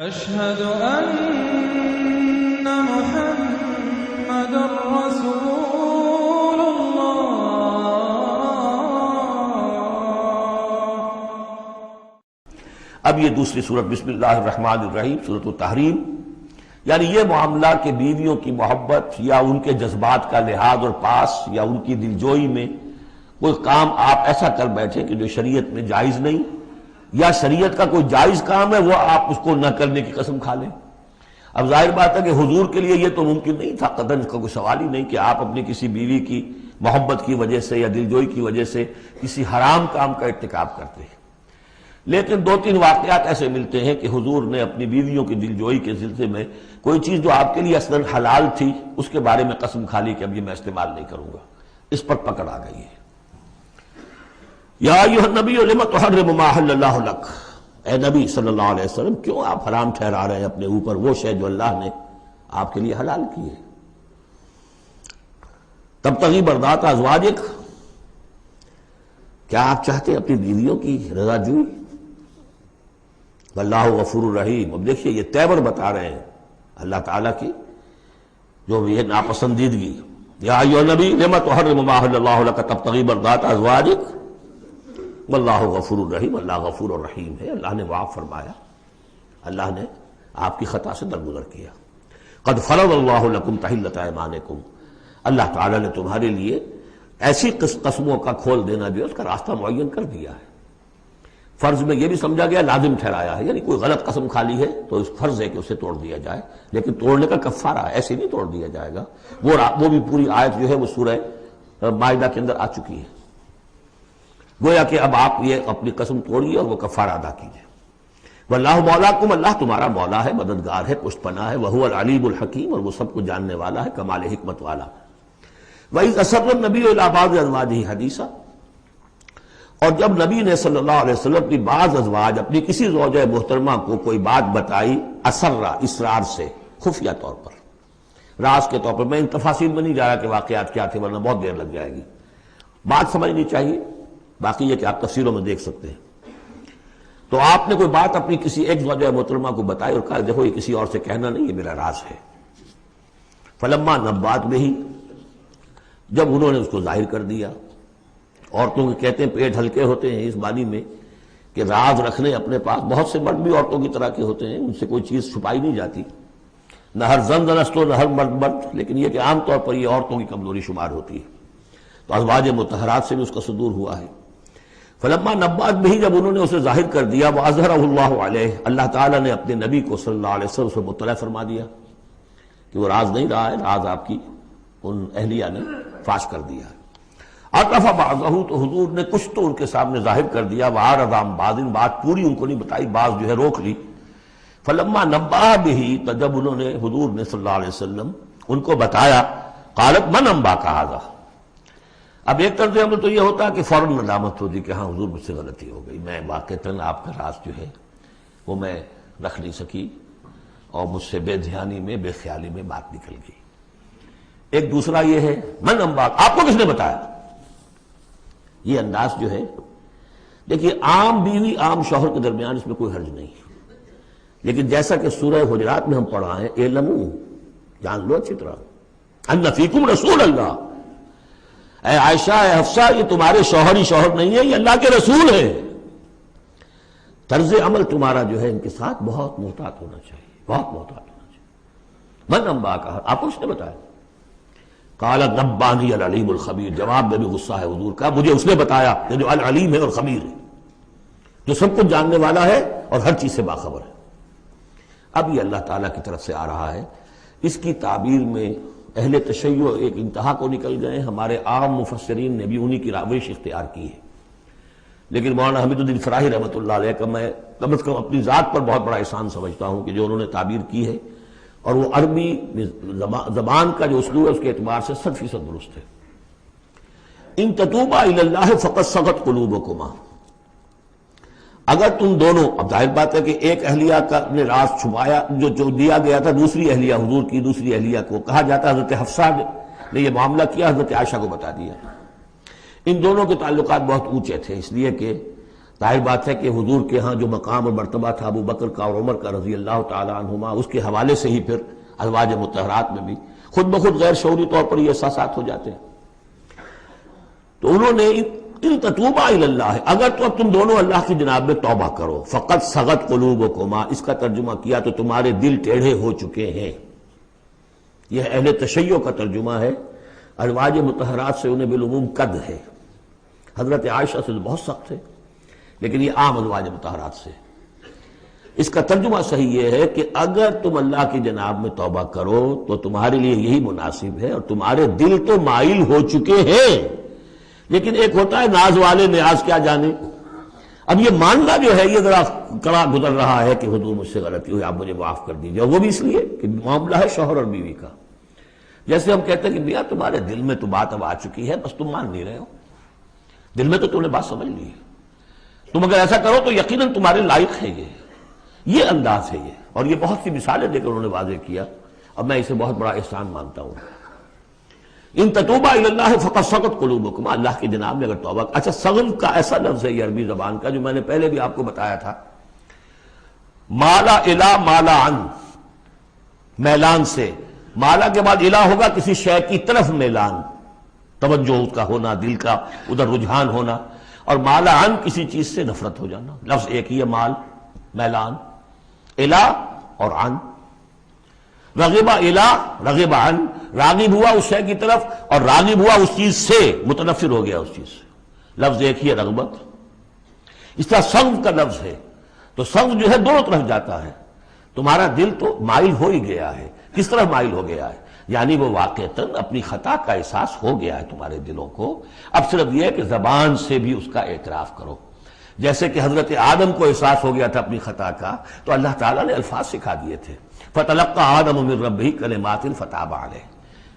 أشهد أن محمد رسول الله. اب یہ دوسری سورت بسم اللہ الرحمن الرحیم سورۃ التحریم، یعنی یہ معاملہ کہ بیویوں کی محبت یا ان کے جذبات کا لحاظ اور پاس یا ان کی دلجوئی میں کوئی کام آپ ایسا کر بیٹھے کہ جو شریعت میں جائز نہیں، یا شریعت کا کوئی جائز کام ہے وہ آپ اس کو نہ کرنے کی قسم کھا لیں۔ اب ظاہر بات ہے کہ حضور کے لیے یہ تو ممکن نہیں تھا، قطعاً اس کا کوئی سوال ہی نہیں کہ آپ اپنی کسی بیوی کی محبت کی وجہ سے یا دلجوئی کی وجہ سے کسی حرام کام کا ارتکاب کرتے ہیں۔ لیکن دو تین واقعات ایسے ملتے ہیں کہ حضور نے اپنی بیویوں کی دلجوئی کے سلسلے میں کوئی چیز جو آپ کے لیے اصلاً حلال تھی اس کے بارے میں قسم کھا لی کہ اب یہ میں استعمال نہیں کروں گا، اس پر پکڑ آ گئی ہے۔ یا ایھا النبی لم تحرم ما احل اللہ لک، اے نبی صلی اللہ علیہ وسلم کیوں آپ حرام ٹھہرا رہے ہیں اپنے اوپر وہ شے جو اللہ نے آپ کے لیے حلال کی ہے۔ تبتغی مرضات ازواجک، کیا آپ چاہتے ہیں اپنی بیویوں کی رضا جوئی؟ واللہ غفور الرحیم۔ اب دیکھیے یہ تیور بتا رہے ہیں اللہ تعالیٰ کی جو یہ ناپسندیدگی۔ یا ایھا النبی لم تحرم ما احل اللہ لک تبتغی مرضات ازواجک واللہ غفور الرحیم، اللہ غفور الرحیم ہے، اللہ نے معاف فرمایا، اللہ نے آپ کی خطا سے درگزر کیا۔ قد فرض اللہ لکم تحلۃ ایمانکم، اللہ تعالیٰ نے تمہارے لیے ایسی قسموں کا کھول دینا جو اس کا راستہ معین کر دیا ہے۔ فرض میں یہ بھی سمجھا گیا لازم ٹھہرایا ہے، یعنی کوئی غلط قسم کھا لی ہے تو اس فرض ہے کہ اسے توڑ دیا جائے، لیکن توڑنے کا کفارہ ہے، ایسے نہیں توڑ دیا جائے گا۔ وہ بھی پوری آیت جو ہے وہ سورہ مائدہ کے اندر آ چکی ہے، گویا کہ اب آپ یہ اپنی قسم توڑیے اور وہ کفارہ ادا کیجیے۔ واللہ مولاکم، اللہ تمہارا مولا ہے، مددگار ہے، پشت پناہ ہے، وہو العلیم الحکیم، اور وہ سب کو جاننے والا ہے، کمال حکمت والا۔ وَإِذْ أَسَرَّ النَّبِيُّ إِلَىٰ بَعْضِ أَزْوَاجِهِ حَدِيثًا، اور جب نبی نے صلی اللہ علیہ وسلم اپنی بعض ازواج، اپنی کسی زوجہ محترمہ کو کوئی بات بتائی، اسرہ اسرار سے، خفیہ طور پر، راز کے طور پر، میں ان تفاصیل میں نہیں جا رہا کہ واقعات کیا تھے ورنہ بہت دیر لگ جائے گی، بات سمجھنی چاہیے، باقی یہ کہ آپ تفسیروں میں دیکھ سکتے ہیں۔ تو آپ نے کوئی بات اپنی کسی ایک زوجہ محترمہ کو بتائی اور کہا دیکھو یہ کسی اور سے کہنا نہیں، یہ میرا راز ہے۔ فلما نبات بہ، جب انہوں نے اس کو ظاہر کر دیا، عورتوں کے کہتے ہیں پیٹ ہلکے ہوتے ہیں اس بانی میں کہ راز رکھنے اپنے پاس، بہت سے مرد بھی عورتوں کی طرح کے ہوتے ہیں، ان سے کوئی چیز چھپائی نہیں جاتی، نہ ہر زن زنست و نہ ہر مرد مرد، لیکن یہ کہ عام طور پر یہ عورتوں کی کمزوری شمار ہوتی ہے۔ تو ازواج مطہرات سے بھی اس کا صدور ہوا ہے۔ فلما نبأت بہ، جب انہوں نے اسے ظاہر کر دیا، وأظہرہ اللہ علیہ، اللہ تعالیٰ نے اپنے نبی کو صلی اللہ علیہ وسلم سے مطلع فرما دیا کہ وہ راز نہیں رہا ہے، راز آپ کی ان اہلیہ نے فاش کر دیا ہے۔ عطف بعضہ، تو حضور نے کچھ تو ان کے سامنے ظاہر کر دیا، وأعرض عن بعض، بات پوری ان کو نہیں بتائی، بعض جو ہے روک لی۔ فلما نبأ بہ، تو جب انہوں نے حضور نے صلی اللہ علیہ وسلم ان کو بتایا، قالت من انباک ھذا، اب ایک طرز عمل تو یہ ہوتا ہے کہ فوراً ندامت ہوتی کہ ہاں حضور مجھ سے غلطی ہو گئی، میں واقعتاً آپ کا راز جو ہے وہ میں رکھ نہیں سکی اور مجھ سے بے دھیانی میں بے خیالی میں بات نکل گئی۔ ایک دوسرا یہ ہے من انباک، آپ کو کس نے بتایا؟ یہ انداز جو ہے، دیکھیے عام بیوی عام شوہر کے درمیان اس میں کوئی حرج نہیں، لیکن جیسا کہ سورہ حجرات میں ہم پڑھا ہے، اعلموا، جان لو اچھی طرح، ان فیکم رسول اللہ، اے عائشہ اے حفصہ یہ تمہارے شوہر ہی شوہر نہیں ہے، یہ اللہ کے رسول ہے۔ طرز عمل تمہارا جو ہے ان کے ساتھ بہت محتاط ہونا چاہیے، بہت محتاط ہونا چاہیے۔ من انباک، آپ کو اس نے بتایا؟ قال نبانی العلیم الخبیر، جواب میں بھی غصہ ہے حضور کا، مجھے اس نے بتایا کہ جو العلیم ہے اور خبیر ہے، جو سب کچھ جاننے والا ہے اور ہر چیز سے باخبر ہے۔ اب یہ اللہ تعالیٰ کی طرف سے آ رہا ہے، اس کی تعبیر میں اہل تشیع ایک انتہا کو نکل گئے، ہمارے عام مفسرین نے بھی انہی کی روش اختیار کی ہے، لیکن مولانا حمید الدین فراہی رحمۃ اللہ علیہ کا میں کم از کم اپنی ذات پر بہت بڑا احسان سمجھتا ہوں کہ جو انہوں نے تعبیر کی ہے، اور وہ عربی زبان کا جو اسلوب ہے اس کے اعتبار سے 100% درست ہے۔ ان تتوبا الی اللہ فقد صغت قلوبکما، اگر تم دونوں، اب ظاہر بات ہے کہ ایک اہلیہ کا نے راز چھپایا جو دیا گیا تھا دوسری اہلیہ، حضور کی دوسری اہلیہ کو کہا جاتا ہے، حضرت حفصہ نے یہ معاملہ کیا، حضرت عائشہ کو بتا دیا۔ ان دونوں کے تعلقات بہت اونچے تھے، اس لیے کہ ظاہر بات ہے کہ حضور کے ہاں جو مقام اور مرتبہ تھا ابو بکر کا اور عمر کا رضی اللہ تعالی عنہما، اس کے حوالے سے ہی پھر ازواج مطہرات میں بھی خود بخود غیر شعوری طور پر یہ احساسات ہو جاتے ہیں۔ تو انہوں نے ان تتوبا الی اللہ، اگر تو اب تم دونوں اللہ کی جناب میں توبہ کرو، فقط صغت قلوبکما، اس کا ترجمہ کیا تو تمہارے دل ٹیڑھے ہو چکے ہیں۔ یہ اہل تشیع کا ترجمہ ہے، ازواج مطہرات سے انہیں بالعموم قد ہے، حضرت عائشہ سے بہت سخت ہے، لیکن یہ عام ازواج مطہرات سے۔ اس کا ترجمہ صحیح یہ ہے کہ اگر تم اللہ کی جناب میں توبہ کرو تو تمہارے لیے یہی مناسب ہے، اور تمہارے دل تو مائل ہو چکے ہیں، لیکن ایک ہوتا ہے ناز والے نیاز کیا جانے۔ اب یہ ماننا جو ہے یہ ذرا کڑا گزر رہا ہے کہ حضور مجھ سے غلطی ہوئی، آپ مجھے معاف کر دیجیے، وہ بھی اس لیے کہ معاملہ ہے شوہر اور بیوی کا۔ جیسے ہم کہتے ہیں کہ میاں تمہارے دل میں تو بات اب آ چکی ہے، بس تم مان نہیں رہے ہو، دل میں تو تم نے بات سمجھ لی ہے، تم اگر ایسا کرو تو یقیناً تمہارے لائق ہے، یہ انداز ہے یہ۔ اور یہ بہت سی مثالیں دے کر انہوں نے واضح کیا، اب میں اسے بہت بڑا احسان مانتا ہوں۔ ان تتوبا الی اللہ فقد صغت قلوبکما، اللہ کی جناب میں اگر توبہ۔ اچھا، صغن کا ایسا لفظ ہے یہ عربی زبان کا جو میں نے پہلے بھی آپ کو بتایا تھا، مالا الا مالا عن، میلان سے، مالا کے بعد الا ہوگا کسی شے کی طرف میلان، توجہ اس کا ہونا، دل کا ادھر رجحان ہونا، اور مالا عن کسی چیز سے نفرت ہو جانا، لفظ ایک ہی ہے، مال، میلان، الا اور عن۔ رغب الا، رغب عن، راغب ہوا اس شے کی طرف اور راغب ہوا اس چیز سے، متنفر ہو گیا اس چیز سے، لفظ ایک ہی ہے، رغبت۔ اس طرح صغب کا لفظ ہے، تو صغب جو ہے دونوں طرف جاتا ہے، تمہارا دل تو مائل ہو ہی گیا ہے۔ کس طرح مائل ہو گیا ہے؟ یعنی وہ واقعتاً اپنی خطا کا احساس ہو گیا ہے تمہارے دلوں کو، اب صرف یہ ہے کہ زبان سے بھی اس کا اعتراف کرو۔ جیسے کہ حضرت آدم کو احساس ہو گیا تھا اپنی خطا کا، تو اللہ تعالیٰ نے الفاظ سکھا دیے تھے، فَتَلَقَّى آدَمُ مِن رَبِّهِ كَلِمَاتٍ فَتَابَ عَلَيْهِ۔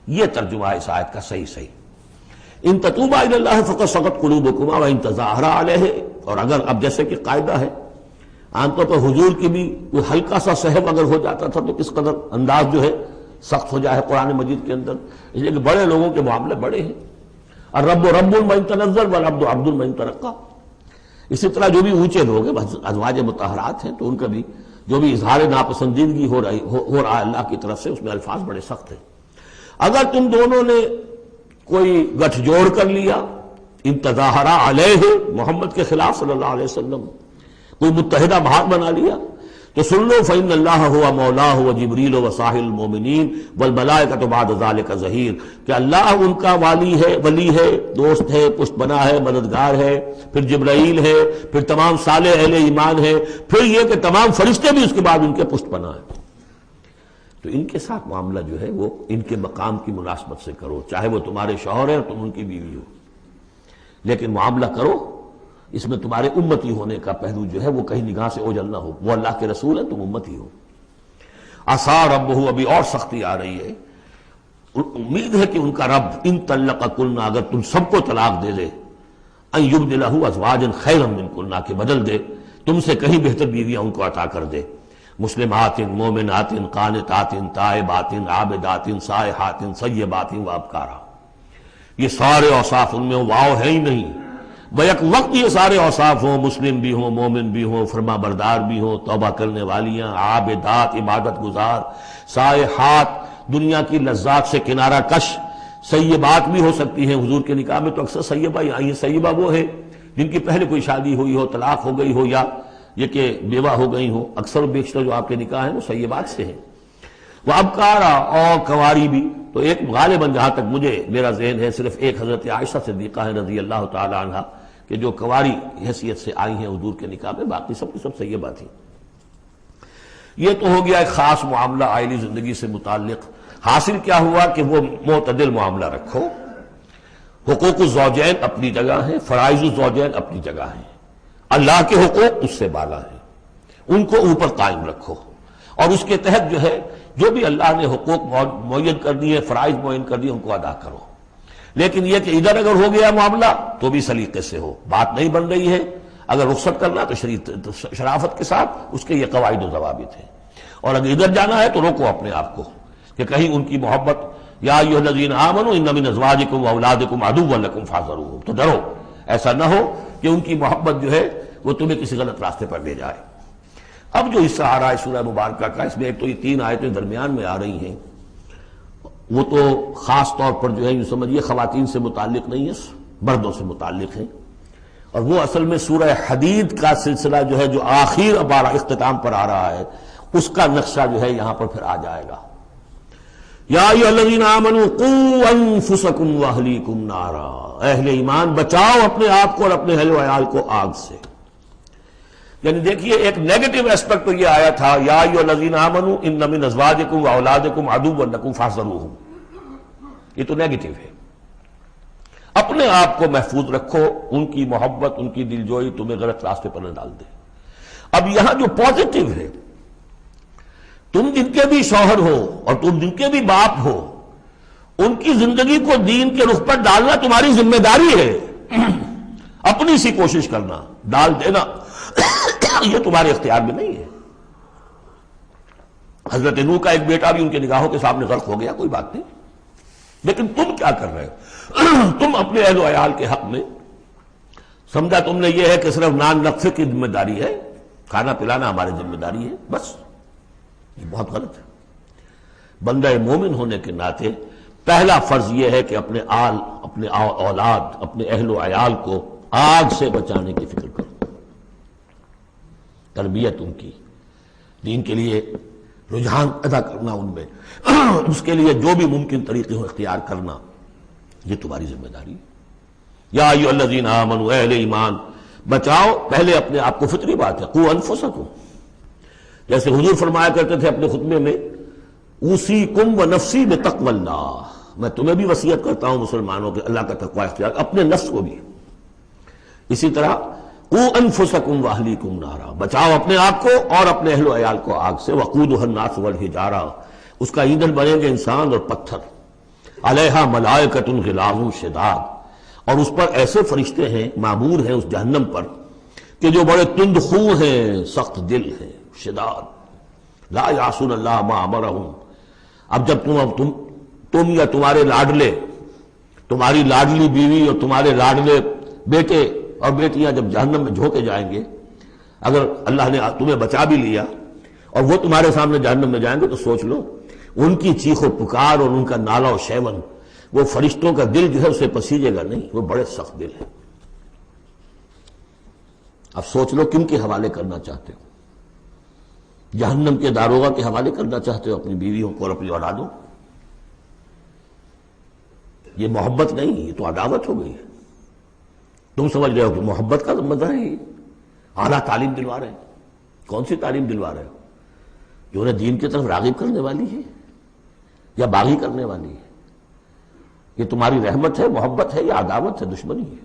یہ ترجمہ ہے اس آیت کا صحیح۔ ان تتوبا الی اللہ فقد صغت قلوبکما وان تظاہرا علیہ، اور اگر اب جیسے کہ قاعدہ ہے عام طور پر حضور کی بھی کوئی ہلکا سا سہو اگر ہو جاتا تھا تو کس قدر انداز جو ہے سخت ہو جائے قرآن مجید کے اندر، اس لیے کہ بڑے لوگوں کے معاملے بڑے ہیں، الرب رب من تنزل والعبد عبد من ترقى۔ اسی طرح جو بھی اونچے لوگ ہیں ازواج مطہرات ہیں، تو ان کا بھی جو بھی اظہار ناپسندیدگی ہو رہا ہے اللہ کی طرف سے، اس میں الفاظ بڑے سخت ہیں۔ اگر تم دونوں نے کوئی گٹھ جوڑ کر لیا، ان تظاہرا علیہ، محمد کے خلاف صلی اللہ علیہ وسلم، کوئی متحدہ بھاگ بنا لیا، تو سن لو فإن اللہ هو مولاه وجبریل وصالح المؤمنین والملائکۃ بعد ذلک ظہیر، کہ اللہ ان کا ولی ہے، دوست ہے، پشت بنا ہے، مددگار ہے، پھر جبرائیل ہے، پھر تمام صالح اہل ایمان ہے، پھر یہ کہ تمام فرشتے بھی اس کے بعد ان کے پشت بنا ہے۔ تو ان کے ساتھ معاملہ جو ہے وہ ان کے مقام کی مناسبت سے کرو، چاہے وہ تمہارے شوہر ہیں اور تم ان کی بیوی ہو، لیکن معاملہ کرو اس میں تمہارے امتی ہونے کا پہلو جو ہے وہ کہیں نگاہ سے اوجھل نہ ہو، وہ اللہ کے رسول ہیں، تم امتی ہو۔ عسیٰ ربہ، ابھی اور سختی آ رہی ہے، امید ہے کہ ان کا رب ان طلقکن، اگر تم سب کو طلاق دے دے، ان یبدلہ ازواجا خیرا منکن، کہ بدل دے تم سے کہیں بہتر بیویاں ان کو عطا کر دے، مسلمات مومنات قانتات تائبات عابدات سائحات سیبات وابکارا۔ یہ سارے اوصاف ان میں واو ہے ہی نہیں، بیک وقت یہ سارے اوصاف ہوں، مسلم بھی ہوں، مومن بھی ہوں، فرما بردار بھی ہوں، توبہ کرنے والیاں، عابدات عبادت گزار، سائحات دنیا کی لذات سے کنارہ کش، سیبات بھی ہو سکتی ہیں۔ حضور کے نکاح میں تو اکثر سیبہ ہی آئی ہیں۔ سیبہ وہ ہے جن کی پہلے کوئی شادی ہوئی ہو، طلاق ہو گئی ہو، یا یہ کہ بیوہ ہو گئی ہو، اکثر و بیشتر جو آپ کے نکاح ہیں وہ سیبات سے ہیں۔ وہ ابکارا، اور کنواری بھی، تو ایک غالباً جہاں تک مجھے میرا ذہن ہے صرف ایک حضرت عائشہ صدیقہ ہے رضی اللہ تعالی عنہ کہ جو کنواری حیثیت سے آئی ہیں حضور کے نکاح میں، باقی سب کی سب سیبہ تھیں۔ یہ تو ہو گیا ایک خاص معاملہ عائلی زندگی سے متعلق۔ حاصل کیا ہوا کہ وہ معتدل معاملہ رکھو، حقوق الزوجین اپنی جگہ ہیں، فرائض الزوجین اپنی جگہ ہیں، اللہ کے حقوق اس سے بالا ہیں، ان کو اوپر قائم رکھو، اور اس کے تحت جو ہے جو بھی اللہ نے حقوق معین کر دیے، فرائض معین کر دیے، ان کو ادا کرو۔ لیکن یہ کہ ادھر اگر ہو گیا معاملہ تو بھی سلیقے سے ہو، بات نہیں بن رہی ہے، اگر رخصت کرنا تو شرافت کے ساتھ، اس کے یہ قواعد و ضوابط ہیں، اور اگر ادھر جانا ہے تو روکو اپنے آپ کو کہ کہیں ان کی محبت، یا ایھا الذین آمنوا ان من ازواجکم واولادکم عدوا لکم فاحذروہم، تو ڈرو ایسا نہ ہو کہ ان کی محبت جو ہے وہ تمہیں کسی غلط راستے پر لے جائے۔ اب جو حصہ آ رہا ہے سورہ مبارکہ کا، اس میں ایک تو یہ 3 آیتیں درمیان میں آ رہی ہیں، وہ تو خاص طور پر جو ہے یوں سمجھیے خواتین سے متعلق نہیں ہے، مردوں سے متعلق ہیں، اور وہ اصل میں سورہ حدید کا سلسلہ جو ہے جو آخر اب اختتام پر آ رہا ہے، اس کا نقشہ جو ہے یہاں پر پھر آ جائے گا۔ یا ایھا الذین آمنوا قوا انفسکم واہلیکم نارا، اہل ایمان بچاؤ اپنے آپ کو اور اپنے اہل و عیال کو آگ سے۔ یعنی دیکھیے ایک نیگیٹو اسپیکٹ تو یہ آیا تھا، یا ایھا الذین آمنوا ان من ازواجکم واولادکم عدوا لکم فاحذروہم، یہ تو نیگیٹو ہے۔ اپنے آپ کو محفوظ رکھو، ان کی محبت، ان کی دلجوئی تمہیں غلط راستے پر نہ ڈال دے۔ اب یہاں جو پازیٹو ہے، تم جن کے بھی شوہر ہو اور تم جن کے بھی باپ ہو، ان کی زندگی کو دین کے رخ پر ڈالنا تمہاری ذمہ داری ہے۔ اپنی سی کوشش کرنا، ڈال دینا یہ تمہارے اختیار میں نہیں ہے۔ حضرت نوح کا ایک بیٹا بھی ان کے نگاہوں کے سامنے غرق ہو گیا، کوئی بات نہیں، لیکن تم کیا کر رہے ہو؟ تم اپنے اہل و عیال کے حق میں سمجھا تم نے یہ ہے کہ صرف نان نقصے کی ذمہ داری ہے، کھانا پلانا ہماری ذمہ داری ہے، بس۔ یہ بہت غلط ہے۔ بندہ مومن ہونے کے ناطے پہلا فرض یہ ہے کہ اپنے آل، اپنے اولاد، اپنے اہل و عیال کو آگ سے بچانے کی فکر کرو، تربیت ان کی، دین کے لیے رجحان ادا کرنا ان میں، اس کے لیے جو بھی ممکن طریقے ہو اختیار کرنا، یہ تمہاری ذمہ داری ہے۔ یا ایھا الذین آمنوا، اہل ایمان بچاؤ پہلے اپنے آپ کو، فطری بات ہے، قوا انفسکم، جیسے حضور فرمایا کرتے تھے اپنے خطبے میں، اوصیکم ونفسی بتقوی اللہ، میں تمہیں بھی وصیت کرتا ہوں مسلمانوں کے اللہ کا تقوی اختیار، اپنے نفس کو بھی۔ اسی طرح قوا انفسکم واہلیکم نارا، بچاؤ اپنے آپ کو اور اپنے اہل و عیال کو آگ سے، وقودھا الناس والحجارہ، اس کا ایندھن بنیں گے انسان اور پتھر، علیہا ملائکۃ غلاظ شداد، اور اس پر ایسے فرشتے ہیں معمور ہیں اس جہنم پر کہ جو بڑے تند خو ہیں، سخت دل ہیں، شداد، لا یعصون اللہ ما امرہم۔ اب جب تم یا تمہارے لاڈلے، تمہاری لاڈلی بیوی اور تمہارے لاڈلے بیٹے اور بیٹیاں جب جہنم میں جھونکے جائیں گے، اگر اللہ نے تمہیں بچا بھی لیا اور وہ تمہارے سامنے جہنم میں جائیں گے، تو سوچ لو ان کی چیخ و پکار اور ان کا نالا و شیون، وہ فرشتوں کا دل جو ہے اسے پسیجے گا نہیں، وہ بڑے سخت دل ہیں۔ اب سوچ لو کن کے حوالے کرنا چاہتے ہو؟ جہنم کے داروغہ کے حوالے کرنا چاہتے ہو اپنی بیویوں کو اور اپنی اولادوں؟ یہ محبت نہیں، یہ تو عداوت ہو گئی ہے۔ تم سمجھ رہے ہو کہ محبت کا مزہ ہے، یہ اعلیٰ تعلیم دلوا رہے ہیں۔ کون سی تعلیم دلوا رہے ہو؟ جو انہیں دین کی طرف راغب کرنے والی ہے یا باغی کرنے والی ہے؟ یہ تمہاری رحمت ہے، محبت ہے یا عداوت ہے، دشمنی ہے؟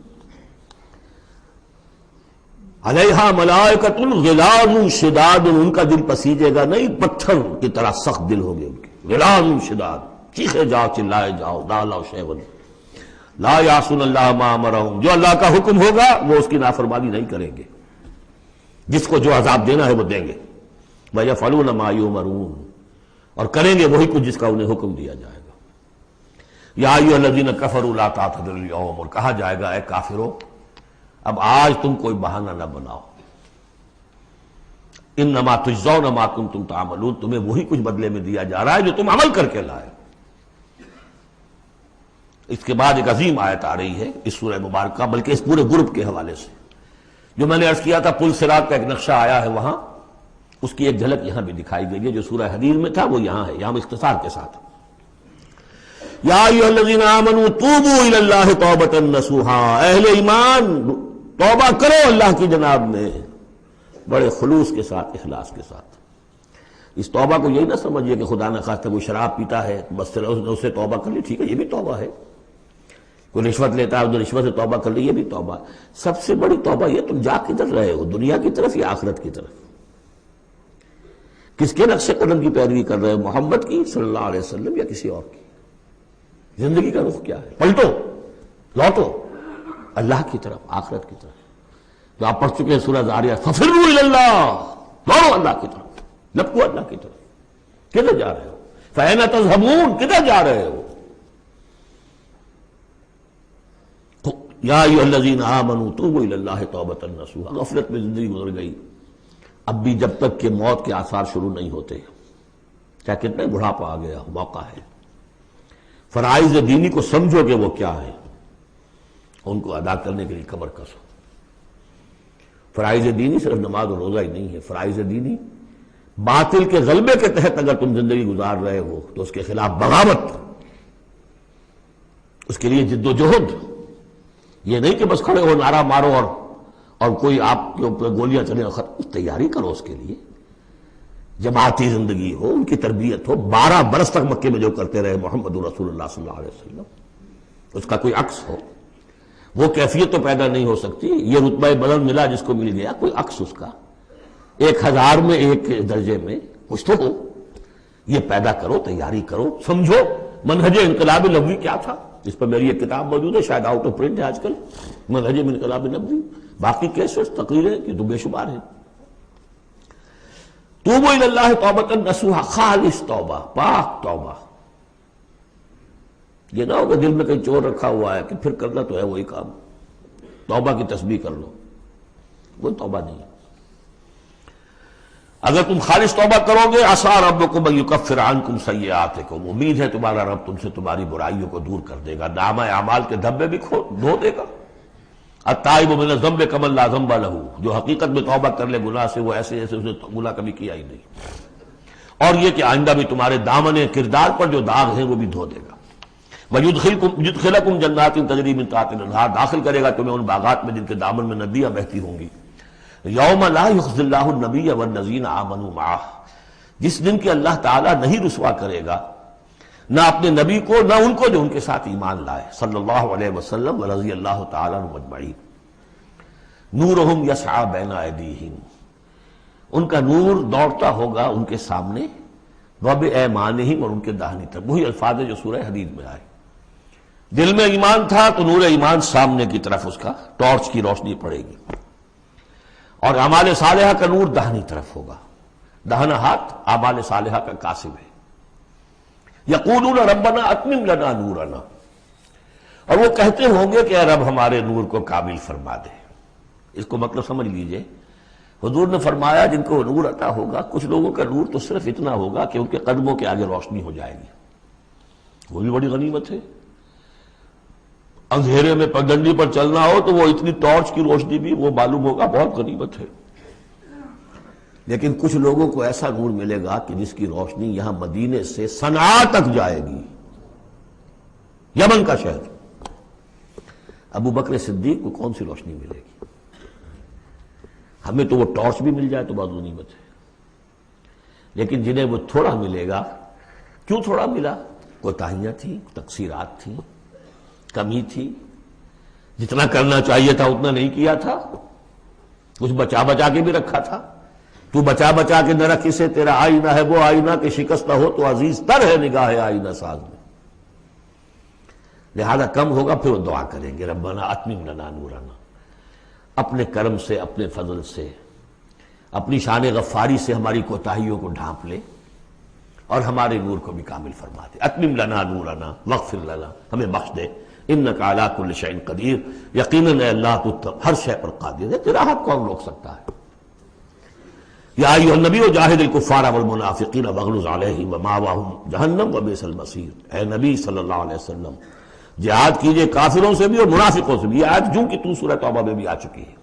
علیہا ملائکۃ غلاظ شداد، ان کا دل پسیجے گا نہیں، پتھر کی طرح سخت دل ہوگے ان کے، غلاظ شداد، چیخے جاؤ، چلائے جاؤ، نالا و شیون، لا یعصون اللہ ما امرہم، جو اللہ کا حکم ہوگا وہ اس کی نافرمانی نہیں کریں گے، جس کو جو عذاب دینا ہے وہ دیں گے، وَيَفْعَلُونَ مَا يُؤْمَرُونَ، اور کریں گے وہی کچھ جس کا انہیں حکم دیا جائے گا۔ یا ایھا الذین کفروا لا تعتذروا اليوم، اور کہا جائے گا اے کافرو اب آج تم کوئی بہانہ نہ بناؤ، انما تجزون ما کنتم تعملون، تمہیں وہی کچھ بدلے میں دیا جا رہا ہے جو تم عمل کر کے لائے۔ اس کے بعد ایک عظیم آیت آ رہی ہے اس سورہ مبارکہ، بلکہ اس پورے گروپ کے حوالے سے، جو میں نے عرض کیا تھا پل صراط کا ایک نقشہ آیا ہے وہاں، اس کی ایک جھلک یہاں بھی دکھائی گئی ہے، جو سورہ حدید میں تھا وہ یہاں ہے، یہاں اختصار کے ساتھ۔ یا ایھا الذین آمنوا توبوا الی اللہ توبۃ نصوحا، اہل ایمان توبہ کرو اللہ کی جناب میں بڑے خلوص کے ساتھ، اخلاص کے ساتھ۔ اس توبہ کو یہی نہ سمجھیے کہ خدا نہ خواستہ کوئی شراب پیتا ہے بس اسے توبہ کر لی، ٹھیک ہے یہ بھی توبہ ہے، کوئی رشوت لیتا ہے رشوت سے توبہ کر لی، یہ بھی توبہ۔ سب سے بڑی توبہ یہ تم جا کدھر رہے ہو، دنیا کی طرف یا آخرت کی طرف؟ کس کے نقش قدم کی پیروی کر رہے ہو، محمد کی صلی اللہ علیہ وسلم یا کسی اور کی؟ زندگی کا رخ کیا ہے؟ پلٹو، لوٹو اللہ کی طرف، آخرت کی طرف۔ جو آپ پڑھ چکے ہیں سورہ ذاریات، ففروا الی اللہ، دوڑو اللہ کی طرف، لپکو اللہ کی طرف۔ کدھر جا رہے ہو؟ فأین تذهبون، کدھر جا رہے ہو؟ یا ایھا الذین آمنوا توبوا الی اللہ توبۃ نصوحا. غفلت میں زندگی گزر گئی، اب بھی جب تک کہ موت کے آثار شروع نہیں ہوتے، چاہے کتنے بڑھاپا آ گیا، موقع ہے. فرائض دینی کو سمجھو کہ وہ کیا ہے، ان کو ادا کرنے کے لیے کمر کسو. فرائض دینی صرف نماز و روزہ ہی نہیں ہے. فرائض دینی باطل کے غلبے کے تحت اگر تم زندگی گزار رہے ہو تو اس کے خلاف بغاوت، اس کے لیے جد و جہد. یہ نہیں کہ بس کھڑے ہو نعرہ مارو اور کوئی آپ کے اوپر گولیاں چلیں. تیاری کرو اس کے لیے، جماعتی زندگی ہو، ان کی تربیت ہو. 12 برس تک مکے میں جو کرتے رہے محمد رسول اللہ صلی اللہ علیہ وسلم، اس کا کوئی عکس ہو. وہ کیفیت تو پیدا نہیں ہو سکتی. یہ رتبہ بلند ملا جس کو مل گیا، کوئی عکس اس کا 1000 میں 1 درجے میں کچھ تو ہو. یہ پیدا کرو، تیاری کرو، سمجھو منہج انقلاب نبوی کیا تھا. اس پر میری ایک کتاب موجود ہے، شاید آؤٹ آف پرنٹ ہے آج کل، منہج انقلاب نبوی. باقی کیسز تقریریں کی تو بے شمار ہیں. توبوا الی اللہ توبۃ نصوحا، خالص توبہ، پاک توبہ. یہ نہ ہوگا دل میں کہیں چور رکھا ہوا ہے کہ پھر کرنا تو ہے وہی کام، توبہ کی تسبیح کر لو، وہ توبہ نہیں. اگر تم خالص توبہ کرو گے، عسیٰ ربکم ان یکفر عنکم سیئاتکم، امید ہے تمہارا رب تم سے تمہاری برائیوں کو دور کر دے گا، نامہ اعمال کے دھبے بھی دھو دے گا. التائب من الذنب کمن لا ذنب لہ، جو حقیقت میں توبہ کر لے گناہ سے، وہ ایسے جیسے اس نے گناہ کبھی کیا ہی نہیں. اور یہ کہ آئندہ بھی تمہارے دامن کردار پر جو داغ ہیں وہ بھی دھو دے گا. وَيُدْخِلَكُمْ جَنَّاتٍ تَجْرِي مِن تَحْتِهَا الْأَنْهَارُ، داخل کرے گا تمہیں ان باغات میں جن کے دامن میں ندیاں بہتی ہوں گی. یوم لا یخزی اللہ النبی والذین آمنوا معہ، جس دن کہ اللہ تعالیٰ نہیں رسوا کرے گا نہ اپنے نبی کو نہ ان کو جو ان کے ساتھ ایمان لائے، صلی اللہ علیہ وسلم ورضی اللہ تعالیٰ عنہم اجمعین. نورہم یسعی بین ایدیہم، ان کا نور دوڑتا ہوگا ان کے سامنے، وبایمانہم، اور ان کے داہنی طرف. وہی الفاظ ہے جو سورہ حدید میں آئے. دل میں ایمان تھا تو نور ایمان سامنے کی طرف اس کا ٹارچ کی روشنی پڑے گی، اور اعمال صالحہ کا نور داہنی طرف ہوگا. داہنا ہاتھ اعمال صالحہ کا قاسم ہے. یقولون ربنا اتمم لنا نورنا، اور وہ کہتے ہوں گے کہ اے رب ہمارے نور کو کامل فرما دے. اس کو مطلب سمجھ لیجئے، حضور نے فرمایا جن کو نور عطا ہوگا، کچھ لوگوں کا نور تو صرف اتنا ہوگا کہ ان کے قدموں کے آگے روشنی ہو جائے گی. وہ بھی بڑی غنیمت ہے. اندھیرے میں پگڈنڈی پر چلنا ہو تو وہ اتنی ٹارچ کی روشنی بھی وہ معلوم ہوگا بہت غنیمت ہے. لیکن کچھ لوگوں کو ایسا نور ملے گا کہ جس کی روشنی یہاں مدینے سے صنعاء تک جائے گی، یمن کا شہر. ابو بکر صدیق کو کون سی روشنی ملے گی؟ ہمیں تو وہ ٹارچ بھی مل جائے تو بہت غنیمت ہے. لیکن جنہیں وہ تھوڑا ملے گا، کیوں تھوڑا ملا؟ کوتاہیاں تھیں، تقصیرات تھیں، کمی تھی، جتنا کرنا چاہیے تھا اتنا نہیں کیا تھا، کچھ بچا بچا کے بھی رکھا تھا. تو بچا بچا کے نہ رکھ اسے، تیرا آئینہ ہے وہ آئینہ کہ شکستہ ہو تو عزیز تر ہے نگاہ آئینہ ساز میں. لہذا کم ہوگا پھر وہ دعا کریں گے ربنا اتمم لنا نورنا. اپنے کرم سے، اپنے فضل سے، اپنی شان غفاری سے ہماری کوتاہیوں کو ڈھانپ لے اور ہمارے نور کو بھی کامل فرما دے. اتمم لنا نورنا واغفر لنا، ہمیں بخش دے. انک علی کل شیء قدیر، یقیناً اے اللہ تو ہر شے پر قادر ہے، تیرا ہاتھ کون روک سکتا ہے. یا ایھا النبی جاہد الکفار والمنافقین واغلظ علیہم ومأواہم جہنم وبئس المصیر. اے نبی صلی اللہ علیہ وسلم، جہاد کیجئے کافروں سے بھی اور منافقوں سے بھی. یہ آیت جو کہ تو سورہ توبہ میں بھی آ چکی ہے.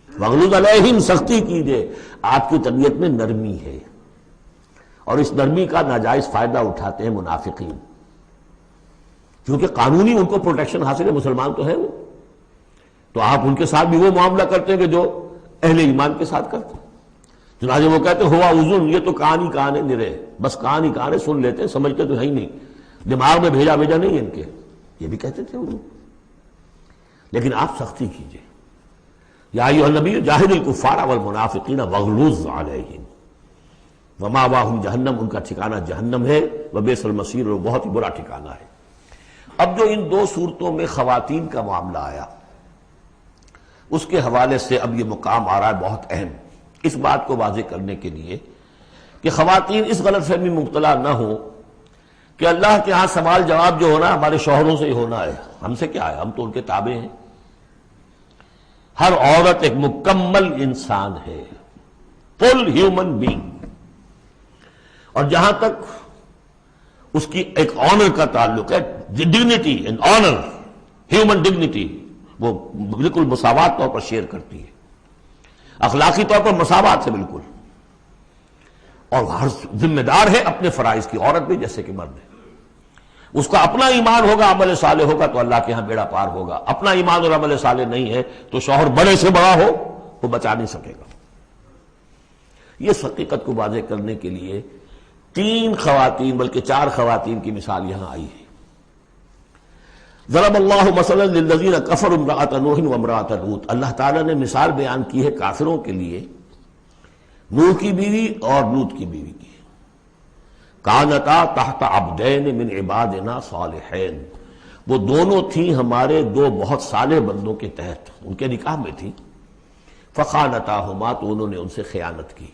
واغلظ علیہم، سختی کیجئے. آپ کی طبیعت میں نرمی ہے، اور اس نرمی کا ناجائز فائدہ اٹھاتے ہیں منافقین، کیونکہ قانونی ان کو پروٹیکشن حاصل ہے، مسلمان تو ہے وہ، تو آپ ان کے ساتھ بھی وہ معاملہ کرتے ہیں کہ جو اہل ایمان کے ساتھ کرتے ہیں. چنانچہ وہ کہتے ہیں ہوا اذن، یہ تو کان ہی کان ہے نرے، بس کان ہی کان ہے، سن لیتے ہیں، سمجھتے تو ہے ہی نہیں، دماغ میں بھیجا نہیں ہے ان کے. یہ بھی کہتے تھے وہ. لیکن آپ سختی کیجئے. یا ایھا النبی جاہد الکفار والمنافقین واغلظ علیہم ومأواہم جہنم، ان کا ٹھکانہ جہنم ہے، وبئس المصیر، اور بہت ہی برا ٹھکانہ ہے. اب جو ان 2 صورتوں میں خواتین کا معاملہ آیا، اس کے حوالے سے اب یہ مقام آ رہا ہے بہت اہم، اس بات کو واضح کرنے کے لیے کہ خواتین اس غلط فہمی میں مبتلا نہ ہو کہ اللہ کے ہاں سوال جواب جو ہونا ہمارے شوہروں سے ہی ہونا ہے، ہم سے کیا ہے، ہم تو ان کے تابع ہیں. ہر عورت ایک مکمل انسان ہے، فل ہیومن بینگ. اور جہاں تک اس کی ایک آنر کا تعلق ہے، dignity and honour, human dignity, وہ بالکل مساوات طور پر شیئر کرتی ہے، اخلاقی طور پر مساوات ہے بالکل. اور ہر ذمہ دار ہے اپنے فرائض کی، عورت بھی جیسے کہ مرد ہے. اس کا اپنا ایمان ہوگا، عمل صالح ہوگا تو اللہ کے ہاں بیڑا پار ہوگا. اپنا ایمان اور عمل صالح نہیں ہے تو شوہر بڑے سے بڑا ہو وہ بچا نہیں سکے گا. یہ حقیقت کو واضح کرنے کے لیے 3 خواتین بلکہ 4 خواتین کی مثال یہاں آئی ہے. ضرب اللہ مثلا للذین کفروا امرأۃ نوح وامرأۃ لوط. اللہ تعالیٰ نے مثال بیان کی ہے کافروں کے لیے نوح کی بیوی اور لوط کی بیوی کی. کانتا تحت عبدین من عبادنا صالحین، وہ دونوں تھیں ہمارے 2 بہت صالح بندوں کے تحت، ان کے نکاح میں تھی. فخانتاہما، تو انہوں نے ان سے خیانت کی.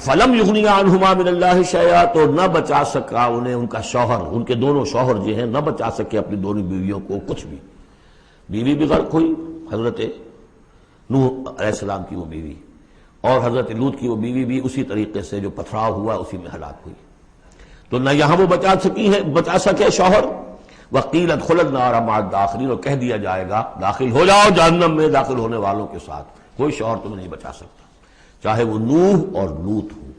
فلم یغنیا عنہما من اللہ شیئا، تو نہ بچا سکا انہیں ان کا شوہر، ان کے دونوں شوہر جو ہیں نہ بچا سکے اپنی دونوں بیویوں کو کچھ بھی. بیوی بھی غرق ہوئی، حضرت نوح علیہ السلام کی وہ بیوی، اور حضرت لوط کی وہ بیوی بھی اسی طریقے سے جو پتھراؤ ہوا اسی میں ہلاک ہوئی. تو نہ یہاں وہ بچا سکے شوہر. وقیل ادخلوا النار مع الداخلین، اور کہہ دیا جائے گا داخل ہو جاؤ جہنم میں داخل ہونے والوں کے ساتھ، کوئی شوہر تمہیں نہیں بچا سکتا، چاہے وہ نوح اور لوط ہوں.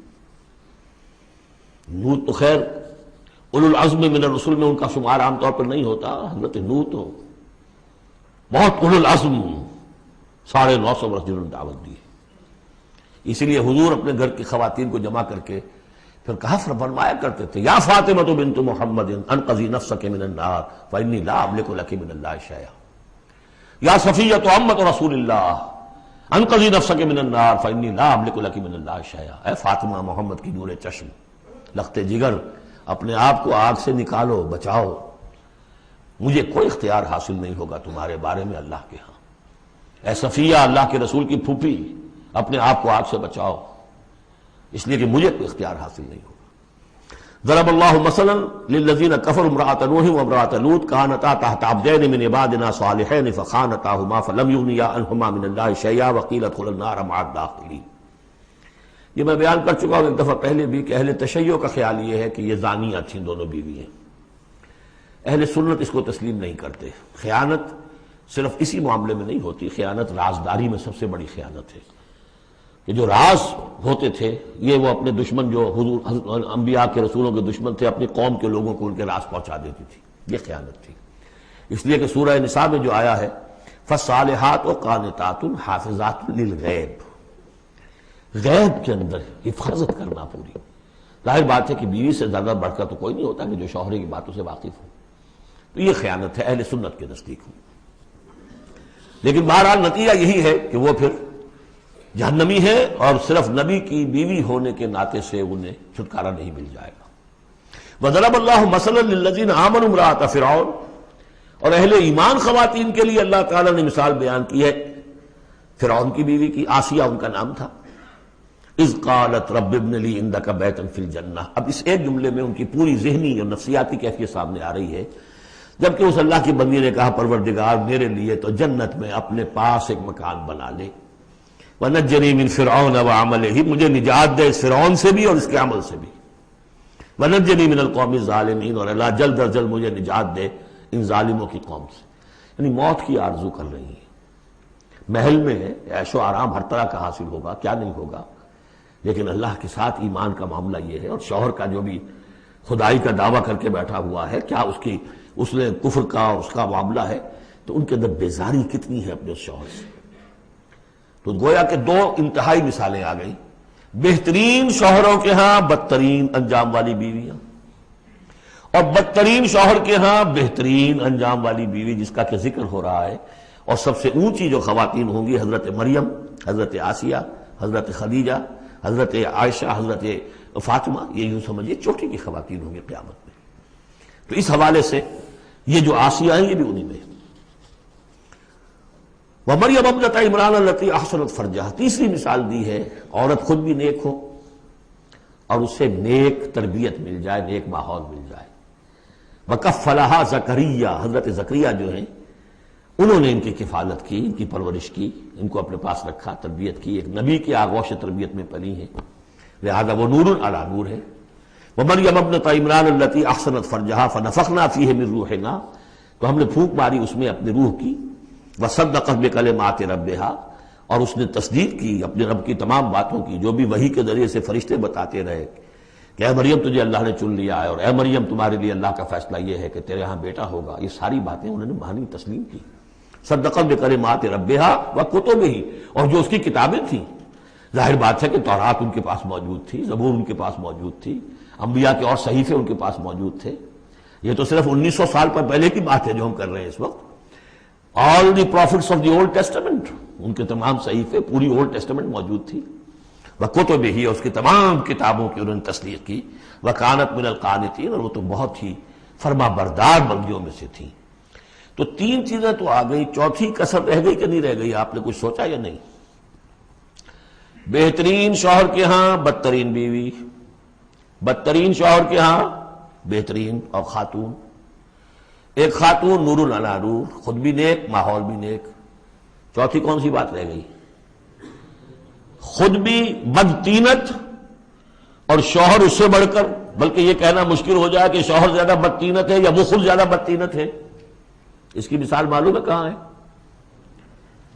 لوط تو خیر اولو العزم من الرسل میں ان کا شمار عام طور پر نہیں ہوتا، حضرت نوح تو بہت اولو العزم 950 برس جنہوں نے دعوت دی. اسی لیے حضور اپنے گھر کی خواتین کو جمع کر کے پھر کہا فرمایا کرتے تھے، یا فاطمہ بنت محمد انقذی نفسک من النار فانی لا املک لک من اللہ شیئا، یا صفیہ عمۃ رسول اللہ انقذی نفسک من النار فانی لا املک لک من اللہ شیئا. اے فاطمہ، محمد کی نور چشم، لخت جگر، اپنے آپ کو آگ سے نکالو، بچاؤ، مجھے کوئی اختیار حاصل نہیں ہوگا تمہارے بارے میں اللہ کے ہاں. اے صفیہ، اللہ کے رسول کی پھوپھی، اپنے آپ کو آگ سے بچاؤ، اس لیے کہ مجھے کوئی اختیار حاصل نہیں ہوگا. ضرب اللہ مثلا للذین کفروا امرأۃ نوح وامرأۃ لوط کانتا تحت عبدین من عبادنا صالحین فخانتاہما فلم یغنیا عنہما من اللہ شیئا وقیل ادخلوا النار مع الداخلین. یہ میں بیان کر چکا ہوں ایک دفعہ پہلے بھی کہ اہل تشیع کا خیال یہ ہے کہ یہ زانیہ تھیں دونوں بیوییں. اہل سنت اس کو تسلیم نہیں کرتے. خیانت صرف اسی معاملے میں نہیں ہوتی، خیانت رازداری میں سب سے بڑی خیانت ہے کہ جو راز ہوتے تھے یہ وہ اپنے دشمن، جو حضور انبیاء کے رسولوں کے دشمن تھے، اپنی قوم کے لوگوں کو ان کے راز پہنچا دیتی تھی. یہ خیانت تھی. اس لیے کہ سورہ نساء میں جو آیا ہے فالصالحات قانتات حافظات للغیب، غیب کے اندر حفاظت کرنا پوری. ظاہر بات ہے کہ بیوی سے زیادہ بڑھ کر تو کوئی نہیں ہوتا کہ جو شوہر کی باتوں سے واقف ہو. تو یہ خیانت ہے اہل سنت کے نزدیک. لیکن بہرحال نتیجہ یہی ہے کہ وہ پھر جہنمی ہے، اور صرف نبی کی بیوی ہونے کے ناطے سے انہیں چھٹکارا نہیں مل جائے گا. وضرب اللہ مثلا للذین آمنوا امرأۃ فرعون، اور اہل ایمان خواتین کے لیے اللہ تعالیٰ نے مثال بیان کی ہے فرعون کی بیوی کی، آسیہ ان کا نام تھا. اذ قالت رب ابن لی عندک بیتا فی الجنہ. اب اس ایک جملے میں ان کی پوری ذہنی اور نفسیاتی کیفیت سامنے آ رہی ہے. جبکہ اس اللہ کی بندی نے کہا پروردگار میرے لیے تو جنت میں اپنے پاس ایک مکان بنا لے، وَنَجَّنِي مِن فِرْعَوْنَ وَعَمَلِهِ، مجھے نجات دے اس فرعون سے بھی اور اس کے عمل سے بھی. وَنَجَّنِي مِنَ الْقَوْمِ الظَّالِمِينَ، اور اللہ جلد از جلد مجھے نجات دے ان ظالموں کی قوم سے. یعنی موت کی آرزو کر رہی ہیں. محل میں عیش و آرام ہر طرح کا حاصل ہوگا، کیا نہیں ہوگا، لیکن اللہ کے ساتھ ایمان کا معاملہ یہ ہے. اور شوہر کا جو بھی خدائی کا دعویٰ کر کے بیٹھا ہوا ہے، کیا اس نے کفر کا اور اس کا معاملہ ہے، تو ان کے اندر بیزاری کتنی ہے اپنے اس شوہر سے. تو گویا کہ 2 انتہائی مثالیں آ گئی. بہترین شوہروں کے ہاں بدترین انجام والی بیویاں، اور بدترین شوہر کے ہاں بہترین انجام والی بیوی جس کا کہ ذکر ہو رہا ہے. اور سب سے اونچی جو خواتین ہوں گی حضرت مریم، حضرت آسیہ، حضرت خدیجہ، حضرت عائشہ، حضرت فاطمہ، یہ یوں سمجھیے چوٹی کی خواتین ہوں گی قیامت میں. تو اس حوالے سے یہ جو آسیہ ہیں یہ بھی انہی میں. وَمَرْيَمَ ابْنَتَ عِمْرَانَ الَّتِي أَحْسَنَتْ فَرْجَهَا، تیسری مثال دی ہے عورت خود بھی نیک ہو اور اسے نیک تربیت مل جائے، نیک ماحول مل جائے. وَكَفَّلَهَا زَكَرِيَّا، حضرت زکریا جو ہیں انہوں نے ان کی کفالت کی، ان کی پرورش کی، ان کو اپنے پاس رکھا، تربیت کی، ایک نبی کی آغوش تربیت میں پلی ہیں، لہذا وہ نور علی نور ہے۔ ومریم ابنۃ عمران التی احسنت فرجہا فنفخنا فیہ من روحنا، تو ہم نے پھونک ماری اس میں اپنے روح کی، وصدقت بکلمات ربہا، اور اس نے تصدیق کی اپنے رب کی تمام باتوں کی، جو بھی وحی کے ذریعے سے فرشتے بتاتے رہے کہ اے مریم تجھے اللہ نے چن لیا ہے، اور اے مریم تمہارے لیے اللہ کا فیصلہ یہ ہے کہ تیرے ہاں بیٹا ہوگا، یہ ساری باتیں انہوں نے مانی تسلیم کی۔ صدقت بکلمات ربہا وکتبہ، اور جو اس کی کتابیں تھیں، ظاہر بات ہے کہ تورات ان کے پاس موجود تھی، زبور ان کے پاس موجود تھی، انبیاء کے اور صحیفے ان کے پاس موجود تھے۔ یہ تو صرف 1900 سال پر پہلے کی بات ہے جو ہم کر رہے ہیں اس وقت۔ All the prophets of the old testament, ان کے تمام صحیفے، پوری اولڈ ٹیسٹمنٹ موجود تھی۔ وکتبہ، اور اس کی تمام کتابوں کی انہوں نے تصدیق کی۔ وکانت من القانتین، اور وہ تو بہت ہی فرما بردار بندیوں میں سے تھیں۔ تو تین چیزیں تو آ گئی، چوتھی کسر رہ گئی کہ نہیں رہ گئی؟ آپ نے کچھ سوچا یا نہیں؟ بہترین شوہر کے ہاں بدترین بیوی، بدترین شوہر کے ہاں بہترین اور خاتون، ایک خاتون نور علی نور، خود بھی نیک، ماحول بھی نیک۔ چوتھی کون سی بات رہ گئی؟ خود بھی بدتینت اور شوہر اس سے بڑھ کر، بلکہ یہ کہنا مشکل ہو جائے کہ شوہر زیادہ بدتینت ہے یا وہ خود زیادہ بدتینت ہے۔ اس کی مثال معلوم ہے کہاں ہے؟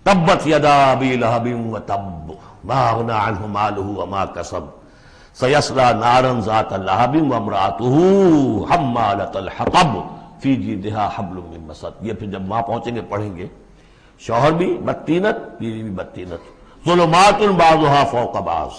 تبت یدا ابی لہب وتب ما اغنی عنہ مالہ وما کسب سیصلی نارا ذات لہب وامرأتہ حمالۃ الحطب فی جیدہا حبل من مسد۔ یہ پھر جب وہاں پہنچیں گے پڑھیں گے، شوہر بھی بدتینت، بیوی بھی بدتینت، ظلمات بعضها فوق بعض۔